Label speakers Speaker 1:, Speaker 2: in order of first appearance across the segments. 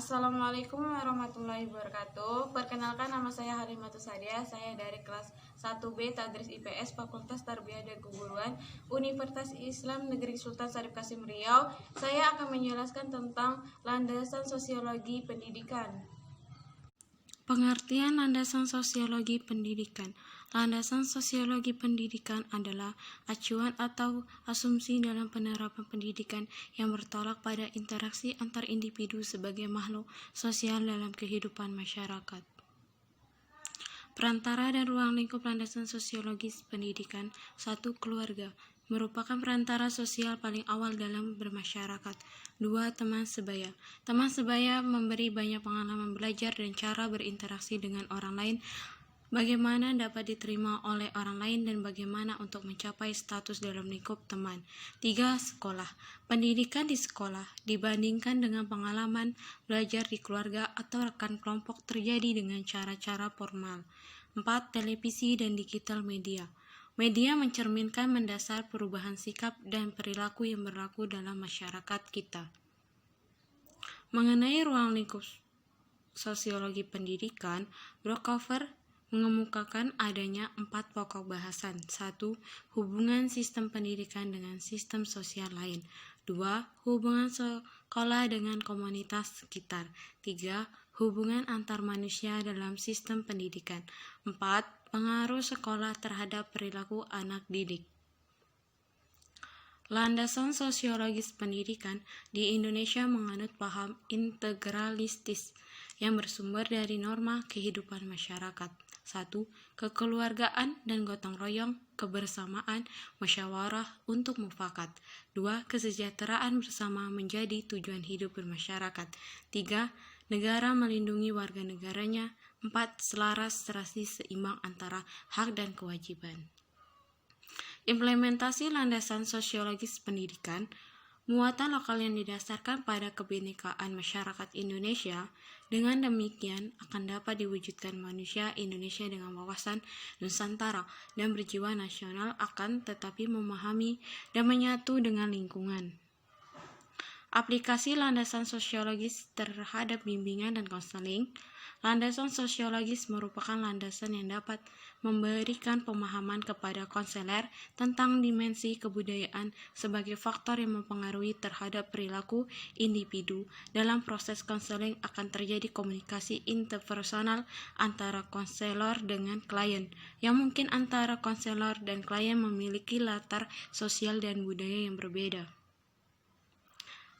Speaker 1: Assalamualaikum warahmatullahi wabarakatuh. Perkenalkan, nama saya Halimatus Sadia. Saya dari kelas 1B Tadris IPS Fakultas Tarbiyah dan Keguruan Universitas Islam Negeri Sultan Syarif Kasim Riau. Saya akan menjelaskan tentang landasan sosiologi pendidikan.
Speaker 2: Pengertian landasan sosiologi pendidikan. Landasan sosiologi pendidikan adalah acuan atau asumsi dalam penerapan pendidikan yang bertolak pada interaksi antar individu sebagai makhluk sosial dalam kehidupan masyarakat. Perantara dan ruang lingkup landasan sosiologis pendidikan. 1. Keluarga merupakan perantara sosial paling awal dalam bermasyarakat. 2. Teman sebaya. Teman sebaya memberi banyak pengalaman belajar dan cara berinteraksi dengan orang lain, bagaimana dapat diterima oleh orang lain dan bagaimana untuk mencapai status dalam lingkup teman. 3. Sekolah. Pendidikan di sekolah dibandingkan dengan pengalaman belajar di keluarga atau rekan kelompok terjadi dengan cara-cara formal. 4. Televisi dan digital media. Media mencerminkan mendasar perubahan sikap dan perilaku yang berlaku dalam masyarakat kita. Mengenai ruang lingkup sosiologi pendidikan, Brookhover mengemukakan adanya 4 pokok bahasan. 1. Hubungan sistem pendidikan dengan sistem sosial lain. 2. Hubungan sekolah dengan komunitas sekitar. 3. Hubungan antar manusia dalam sistem pendidikan. 4. Pengaruh sekolah terhadap perilaku anak didik. Landasan sosiologis pendidikan di Indonesia menganut paham integralistis yang bersumber dari norma kehidupan masyarakat. 1. Kekeluargaan dan gotong royong, kebersamaan, musyawarah untuk mufakat. 2. Kesejahteraan bersama menjadi tujuan hidup bermasyarakat. 3. Negara melindungi warga negaranya. 4. Selaras serasi seimbang antara hak dan kewajiban. Implementasi landasan sosiologis pendidikan. Muatan lokal yang didasarkan pada kebinekaan masyarakat Indonesia. Dengan demikian akan dapat diwujudkan manusia Indonesia dengan wawasan Nusantara dan berjiwa nasional, akan tetapi memahami dan menyatu dengan lingkungan. Aplikasi landasan sosiologis terhadap bimbingan dan konseling. Landasan sosiologis merupakan landasan yang dapat memberikan pemahaman kepada konselor tentang dimensi kebudayaan sebagai faktor yang mempengaruhi terhadap perilaku individu. Dalam proses konseling akan terjadi komunikasi interpersonal antara konselor dengan klien, yang mungkin antara konselor dan klien memiliki latar sosial dan budaya yang berbeda.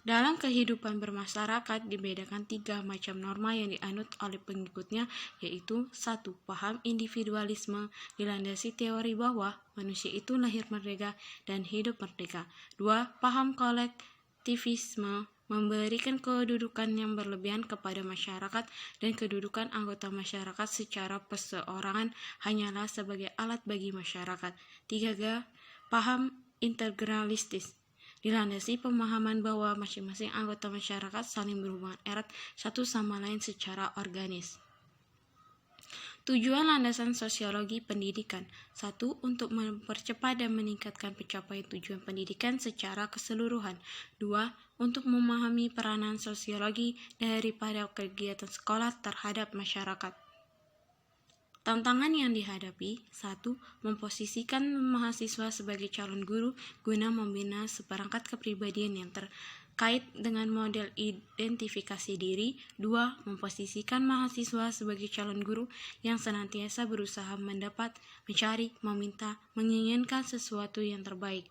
Speaker 2: Dalam kehidupan bermasyarakat dibedakan 3 macam norma yang dianut oleh pengikutnya, yaitu 1. Paham individualisme dilandasi teori bahwa manusia itu lahir merdeka dan hidup merdeka. 2. Paham kolektivisme memberikan kedudukan yang berlebihan kepada masyarakat dan kedudukan anggota masyarakat secara perseorangan hanyalah sebagai alat bagi masyarakat. 3. Paham integralistis dilandasi pemahaman bahwa masing-masing anggota masyarakat saling berhubungan erat satu sama lain secara organis. Tujuan landasan sosiologi pendidikan. 1. Untuk mempercepat dan meningkatkan pencapaian tujuan pendidikan secara keseluruhan. 2. Untuk memahami peranan sosiologi daripada kegiatan sekolah terhadap masyarakat. Tantangan yang dihadapi. 1. Memposisikan mahasiswa sebagai calon guru guna membina seperangkat kepribadian yang terkait dengan model identifikasi diri. 2. Memposisikan mahasiswa sebagai calon guru yang senantiasa berusaha mendapat, mencari, meminta, menginginkan sesuatu yang terbaik.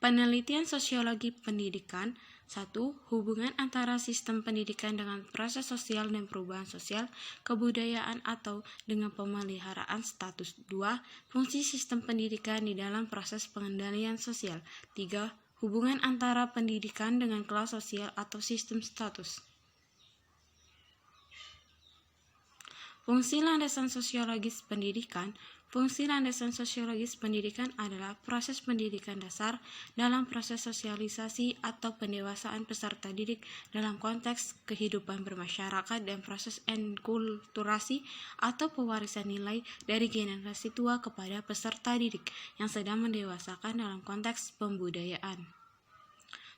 Speaker 2: Penelitian sosiologi pendidikan. 1. Hubungan antara sistem pendidikan dengan proses sosial dan perubahan sosial, kebudayaan atau dengan pemeliharaan status. 2. Fungsi sistem pendidikan di dalam proses pengendalian sosial. 3. Hubungan antara pendidikan dengan kelas sosial atau sistem status. Fungsi landasan sosiologis pendidikan. Fungsi landasan sosiologis pendidikan adalah proses pendidikan dasar dalam proses sosialisasi atau pendewasaan peserta didik dalam konteks kehidupan bermasyarakat dan proses enkulturasi atau pewarisan nilai dari generasi tua kepada peserta didik yang sedang mendewasakan dalam konteks pembudayaan.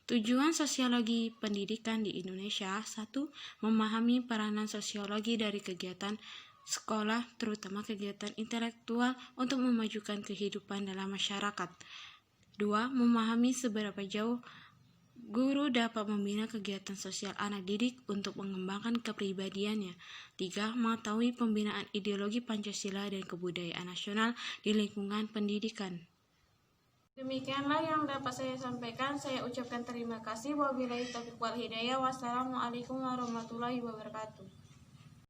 Speaker 2: Tujuan sosiologi pendidikan di Indonesia: 1. Memahami peranan sosiologi dari kegiatan sekolah, terutama kegiatan intelektual untuk memajukan kehidupan dalam masyarakat. 2. Memahami seberapa jauh guru dapat membina kegiatan sosial anak didik untuk mengembangkan kepribadiannya. 3. Mengetahui pembinaan ideologi Pancasila dan kebudayaan nasional di lingkungan pendidikan.
Speaker 1: Demikianlah yang dapat saya sampaikan. Saya ucapkan terima kasih. Wabillahi taufiq wal hidayah. Wassalamualaikum warahmatullahi wabarakatuh.